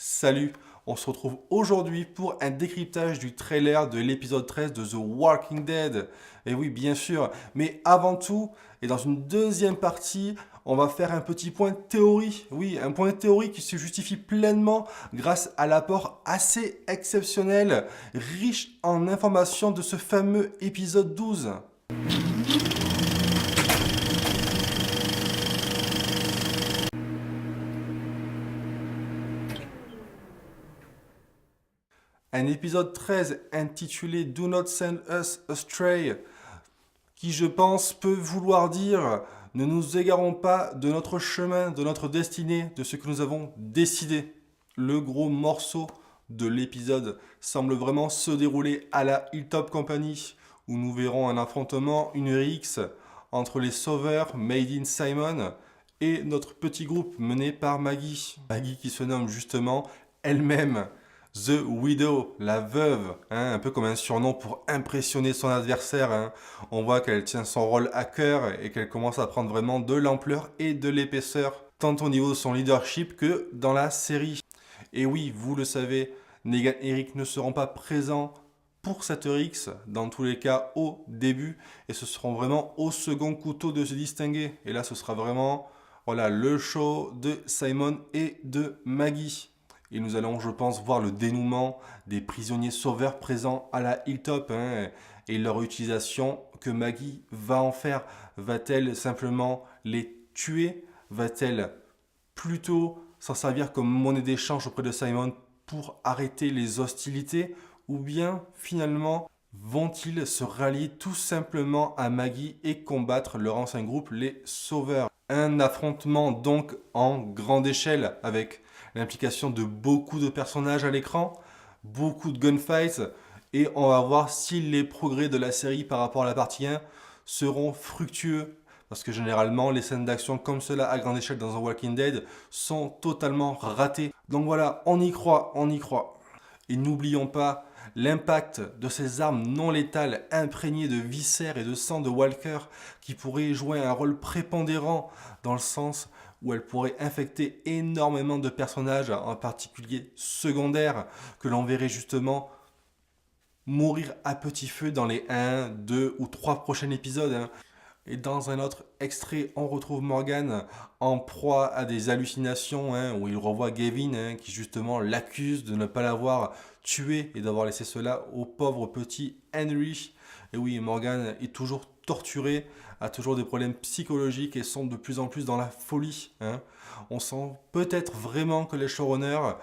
Salut, on se retrouve aujourd'hui pour un décryptage du trailer de l'épisode 13 de The Walking Dead. Et oui, bien sûr, mais avant tout, et dans une deuxième partie, on va faire un petit point de théorie. Oui, un point de théorie qui se justifie pleinement grâce à l'apport assez exceptionnel, riche en informations de ce fameux épisode 12. Un épisode 13 intitulé Do Not Send Us Astray, qui je pense peut vouloir dire ne nous égarons pas de notre chemin, de notre destinée, de ce que nous avons décidé. Le gros morceau de l'épisode semble vraiment se dérouler à la Hilltop Company, où nous verrons un affrontement, une rixe entre les sauveurs Made in Simon et notre petit groupe mené par Maggie. Maggie qui se nomme justement elle-même The Widow, la veuve, hein, un peu comme un surnom pour impressionner son adversaire. Hein. On voit qu'elle tient son rôle à cœur et qu'elle commence à prendre vraiment de l'ampleur et de l'épaisseur, tant au niveau de son leadership que dans la série. Et oui, vous le savez, Negan et Rick ne seront pas présents pour cette rixe, dans tous les cas au début, et ce seront vraiment au second couteau de se distinguer. Et là, ce sera vraiment voilà, le show de Simon et de Maggie. Et nous allons, je pense, voir le dénouement des prisonniers sauveurs présents à la Hilltop hein, et leur utilisation que Maggie va en faire. Va-t-elle simplement les tuer? Va-t-elle plutôt s'en servir comme monnaie d'échange auprès de Simon pour arrêter les hostilités? Ou bien, finalement, vont-ils se rallier tout simplement à Maggie et combattre leur ancien groupe, les Sauveurs? Un affrontement donc en grande échelle avec l'implication de beaucoup de personnages à l'écran, beaucoup de gunfights, et on va voir si les progrès de la série par rapport à la partie 1 seront fructueux. Parce que généralement, les scènes d'action comme cela à grande échelle dans The Walking Dead sont totalement ratées. Donc voilà, on y croit, on y croit. Et n'oublions pas l'impact de ces armes non létales imprégnées de viscères et de sang de Walker qui pourraient jouer un rôle prépondérant dans le sens où elles pourraient infecter énormément de personnages, en particulier secondaires, que l'on verrait justement mourir à petit feu dans les 1, 2 ou 3 prochains épisodes. Hein. Et dans un autre extrait, on retrouve Morgan en proie à des hallucinations, hein, où il revoit Gavin, hein, qui justement l'accuse de ne pas l'avoir tué et d'avoir laissé cela au pauvre petit Henry. Et oui, Morgan est toujours torturé, a toujours des problèmes psychologiques et sombre de plus en plus dans la folie. Hein. On sent peut-être vraiment que les showrunners,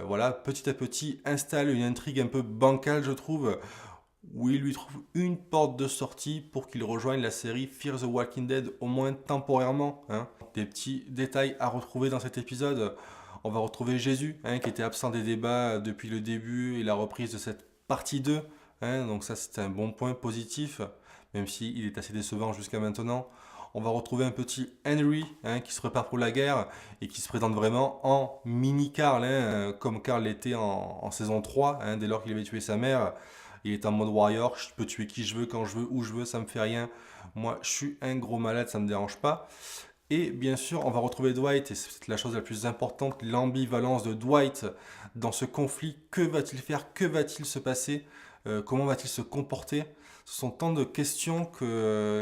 voilà, petit à petit, installent une intrigue un peu bancale, je trouve, où il lui trouve une porte de sortie pour qu'il rejoigne la série Fear the Walking Dead, au moins temporairement. Hein. Des petits détails à retrouver dans cet épisode. On va retrouver Jésus, hein, qui était absent des débats depuis le début et la reprise de cette partie 2. Hein, donc ça, c'est un bon point positif, même s'il est assez décevant jusqu'à maintenant. On va retrouver un petit Henry hein, qui se prépare pour la guerre et qui se présente vraiment en mini-Carl, hein, comme Carl l'était en saison 3, hein, dès lors qu'il avait tué sa mère. Il est en mode warrior, je peux tuer qui je veux, quand je veux, où je veux, ça me fait rien. Moi, je suis un gros malade, ça me dérange pas. Et bien sûr, on va retrouver Dwight, et c'est peut-être la chose la plus importante, l'ambivalence de Dwight dans ce conflit. Que va-t-il faire? Que va-t-il se passer? Comment va-t-il se comporter? Ce sont tant de questions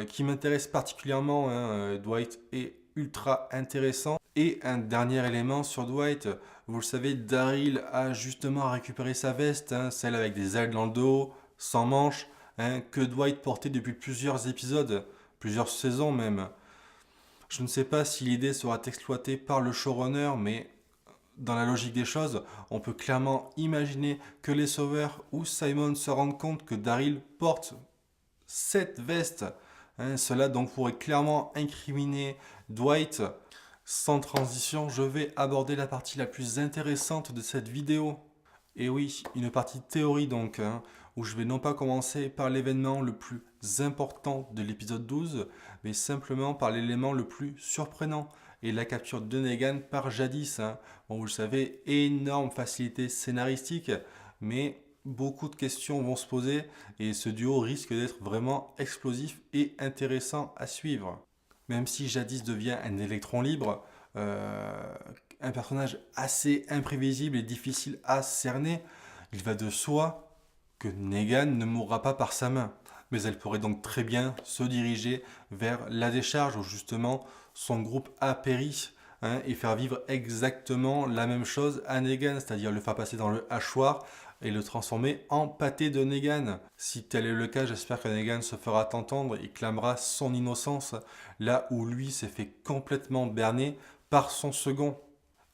qui m'intéressent particulièrement. Hein. Dwight est ultra intéressant. Et un dernier élément sur Dwight, vous le savez, Daryl a justement récupéré sa veste, hein, celle avec des ailes dans le dos, sans manches, hein, que Dwight portait depuis plusieurs épisodes, plusieurs saisons même. Je ne sais pas si l'idée sera exploitée par le showrunner, mais dans la logique des choses, on peut clairement imaginer que les sauveurs ou Simon se rendent compte que Daryl porte cette veste. Hein, cela donc pourrait clairement incriminer Dwight. Sans transition, je vais aborder la partie la plus intéressante de cette vidéo. Et oui, une partie théorie donc, hein, où je vais non pas commencer par l'événement le plus important de l'épisode 12, mais simplement par l'élément le plus surprenant, et la capture de Negan par Jadis. Hein. Bon, vous le savez, énorme facilité scénaristique, mais beaucoup de questions vont se poser, et ce duo risque d'être vraiment explosif et intéressant à suivre. Même si Jadis devient un électron libre, un personnage assez imprévisible et difficile à cerner, il va de soi que Negan ne mourra pas par sa main. Mais elle pourrait donc très bien se diriger vers la décharge où justement son groupe a péri, hein, et faire vivre exactement la même chose à Negan, c'est-à-dire le faire passer dans le hachoir et le transformer en pâté de Negan. Si tel est le cas, j'espère que Negan se fera entendre et clamera son innocence, là où lui s'est fait complètement berner par son second.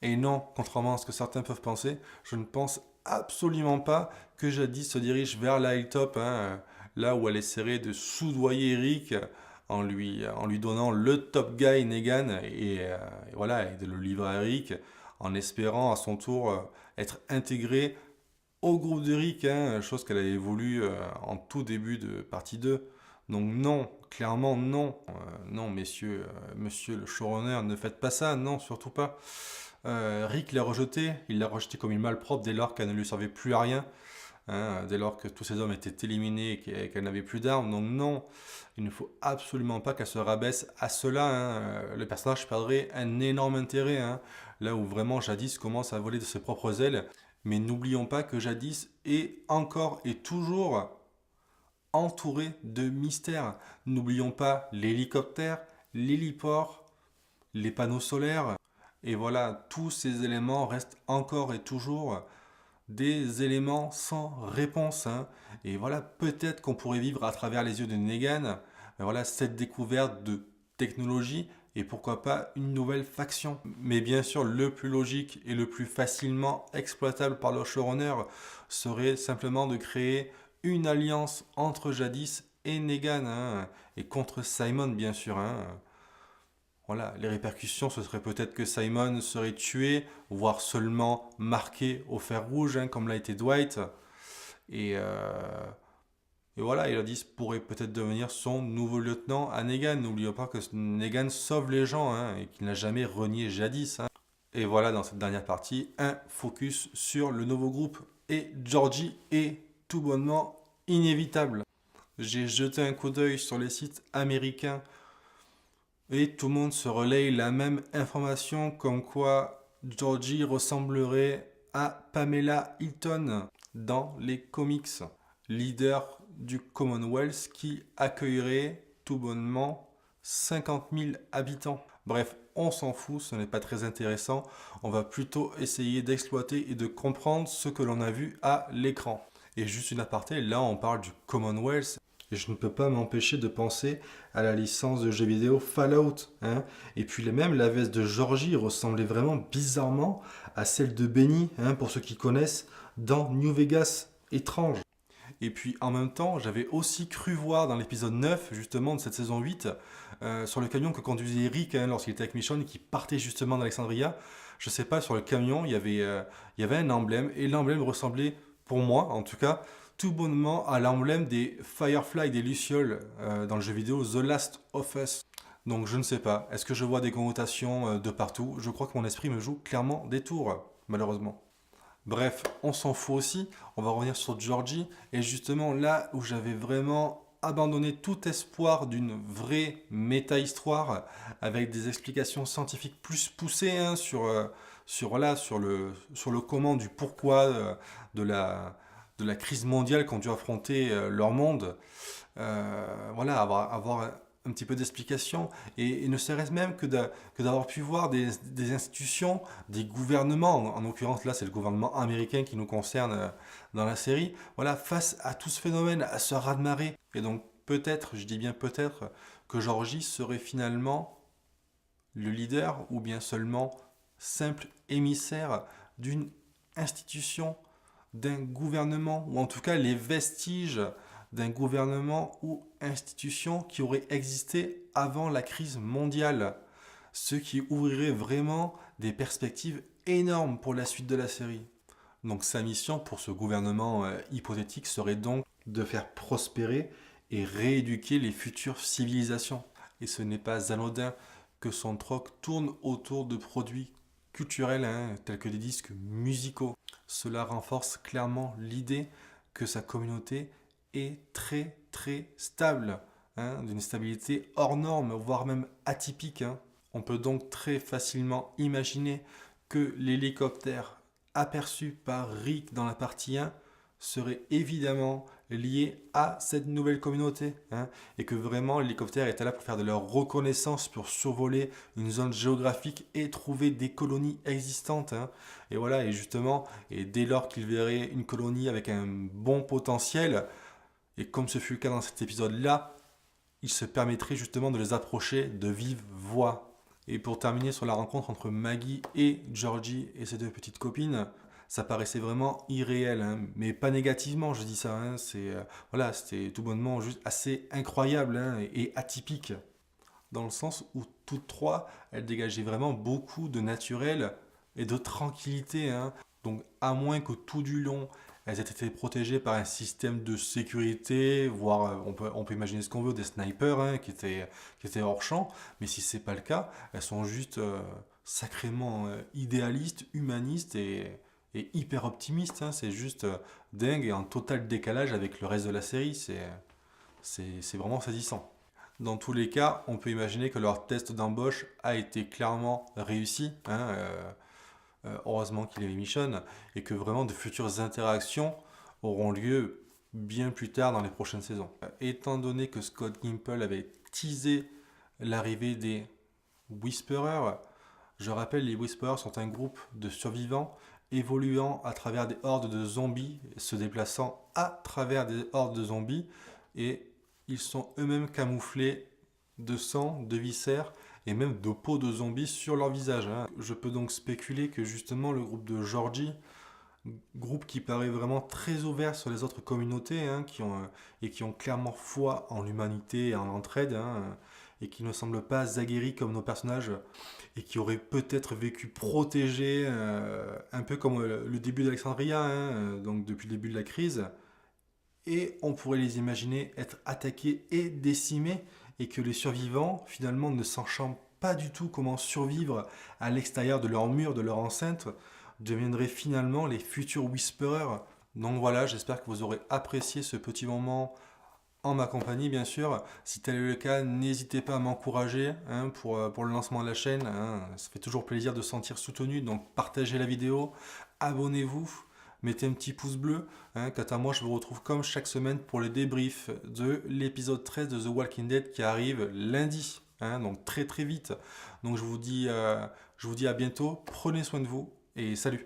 Et non, contrairement à ce que certains peuvent penser, je ne pense absolument pas que Jadis se dirige vers la Hilltop, hein, là où elle essaierait de soudoyer Rick en lui donnant le top guy Negan et voilà, et de le livrer à Rick en espérant à son tour être intégré au groupe de Rick, hein, chose qu'elle avait voulu en tout début de partie 2. Donc non, clairement non. Non, messieurs, monsieur le showrunner, ne faites pas ça, non, surtout pas. Rick il l'a rejeté comme une malpropre dès lors qu'elle ne lui servait plus à rien, hein, dès lors que tous ces hommes étaient éliminés et qu'elle n'avait plus d'armes. Donc non, il ne faut absolument pas qu'elle se rabaisse à cela, hein. Le personnage perdrait un énorme intérêt, hein, là où vraiment Jadis commence à voler de ses propres ailes. Mais n'oublions pas que Jadis est encore et toujours entouré de mystères. N'oublions pas l'hélicoptère, l'héliport, les panneaux solaires. Et voilà, tous ces éléments restent encore et toujours des éléments sans réponse, hein. Et voilà, peut-être qu'on pourrait vivre à travers les yeux de Negan, voilà, cette découverte de technologie et pourquoi pas une nouvelle faction. Mais bien sûr, le plus logique et le plus facilement exploitable par le showrunner serait simplement de créer une alliance entre Jadis et Negan, hein, et contre Simon, bien sûr, hein. Voilà, les répercussions, ce serait peut-être que Simon serait tué, voire seulement marqué au fer rouge, hein, comme l'a été Dwight. Et, euh, et voilà, Elodie pourrait peut-être devenir son nouveau lieutenant à Negan. N'oublions pas que Negan sauve les gens, hein, et qu'il n'a jamais renié Jadis, hein. Et voilà, dans cette dernière partie, un focus sur le nouveau groupe. Et Georgie est tout bonnement inévitable. J'ai jeté un coup d'œil sur les sites américains et tout le monde se relaye la même information comme quoi Georgie ressemblerait à Pamela Hilton dans les comics, leader du Commonwealth qui accueillerait tout bonnement 50 000 habitants. Bref, on s'en fout, ce n'est pas très intéressant. On va plutôt essayer d'exploiter et de comprendre ce que l'on a vu à l'écran. Et juste une aparté, là on parle du Commonwealth. Et je ne peux pas m'empêcher de penser à la licence de jeux vidéo Fallout, hein. Et puis même la veste de Georgie ressemblait vraiment bizarrement à celle de Benny, hein, pour ceux qui connaissent, dans New Vegas. Étrange. Et puis en même temps, j'avais aussi cru voir dans l'épisode 9, justement, de cette saison 8, sur le camion que conduisait Rick, hein, lorsqu'il était avec Michonne et qui partait justement d'Alexandria. Je sais pas, sur le camion, il y avait un emblème, et l'emblème ressemblait, pour moi en tout cas, tout bonnement à l'emblème des Firefly, des Lucioles, dans le jeu vidéo The Last of Us. Donc je ne sais pas, est-ce que je vois des connotations de partout? Je crois que mon esprit me joue clairement des tours, malheureusement. Bref, on s'en fout aussi, on va revenir sur Georgie, et justement là où j'avais vraiment abandonné tout espoir d'une vraie méta-histoire, avec des explications scientifiques plus poussées, hein, sur le comment, du pourquoi de de la crise mondiale qu'ont dû affronter leur monde. Voilà, avoir un petit peu d'explication, et ne serait-ce même que d'avoir pu voir des institutions, des gouvernements, en l'occurrence là c'est le gouvernement américain qui nous concerne dans la série, voilà, face à tout ce phénomène, à ce raz-de-marée. Et donc peut-être, je dis bien peut-être, que Georgie serait finalement le leader ou bien seulement simple émissaire d'une institution, d'un gouvernement, ou en tout cas les vestiges d'un gouvernement ou institution qui aurait existé avant la crise mondiale, ce qui ouvrirait vraiment des perspectives énormes pour la suite de la série. Donc sa mission pour ce gouvernement hypothétique serait donc de faire prospérer et rééduquer les futures civilisations. Et ce n'est pas anodin que son troc tourne autour de produits culturels, hein, tels que des disques musicaux. Cela renforce clairement l'idée que sa communauté est très très stable, hein, d'une stabilité hors norme, voire même atypique, hein. On peut donc très facilement imaginer que l'hélicoptère aperçu par Rick dans la partie 1 serait évidemment lié à cette nouvelle communauté, hein, et que vraiment l'hélicoptère était là pour faire de leur reconnaissance, pour survoler une zone géographique et trouver des colonies existantes, hein. Et voilà, et justement, et dès lors qu'ils verraient une colonie avec un bon potentiel, et comme ce fut le cas dans cet épisode-là, il se permettrait justement de les approcher de vive voix. Et pour terminer sur la rencontre entre Maggie et Georgie et ses deux petites copines, ça paraissait vraiment irréel, hein, mais pas négativement, je dis ça. Hein, voilà, c'était tout bonnement juste assez incroyable, hein, et atypique, dans le sens où toutes trois, elles dégageaient vraiment beaucoup de naturel et de tranquillité, hein. Donc, à moins que tout du long, elles aient été protégées par un système de sécurité, voire on peut imaginer ce qu'on veut, des snipers, hein, qui étaient hors champ, mais si c'est pas le cas, elles sont juste sacrément idéalistes, humanistes et hyper optimistes, hein. C'est juste dingue et en total décalage avec le reste de la série. C'est vraiment saisissant. Dans tous les cas, on peut imaginer que leur test d'embauche a été clairement réussi, hein, heureusement qu'il est Mission, et que vraiment de futures interactions auront lieu bien plus tard dans les prochaines saisons. Étant donné que Scott Gimple avait teasé l'arrivée des Whisperers, je rappelle, les Whisperers sont un groupe de survivants évoluant à travers des hordes de zombies, se déplaçant à travers des hordes de zombies, et ils sont eux-mêmes camouflés de sang, de viscères et même de peau de zombies sur leur visage, hein. Je peux donc spéculer que justement le groupe de Georgie, groupe qui paraît vraiment très ouvert sur les autres communautés, hein, qui ont clairement foi en l'humanité et en l'entraide, hein, et qui ne semblent pas aguerris comme nos personnages, et qui auraient peut-être vécu protégés, un peu comme le début d'Alexandria, hein, donc depuis le début de la crise. Et on pourrait les imaginer être attaqués et décimés, et que les survivants, finalement, ne sachant pas du tout comment survivre à l'extérieur de leur mur, de leur enceinte, deviendraient finalement les futurs Whisperers. Donc voilà, j'espère que vous aurez apprécié ce petit moment en ma compagnie, bien sûr. Si tel est le cas, n'hésitez pas à m'encourager, hein, pour le lancement de la chaîne, hein. Ça fait toujours plaisir de se sentir soutenu, donc partagez la vidéo, abonnez-vous, mettez un petit pouce bleu, hein. Quant à moi, je vous retrouve comme chaque semaine pour le débrief de l'épisode 13 de The Walking Dead qui arrive lundi, hein, donc très très vite. Donc je vous dis à bientôt, prenez soin de vous et salut.